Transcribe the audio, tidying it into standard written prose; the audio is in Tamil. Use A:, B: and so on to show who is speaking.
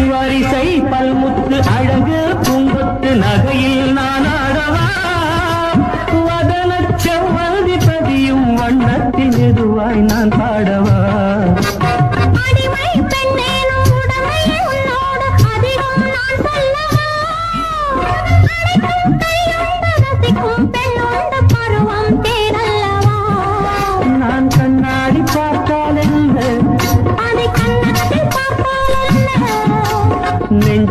A: வரிசை பல்முத்து அழகு பூங்கொத்து நகையில் நான் ஆடவா வதன செவ்வந்தி பதியும் வண்ணத்தில் மெதுவாய் நான் பாடவா நான் கண்ணாடி பார்த்தால் என்ன நெஞ்ச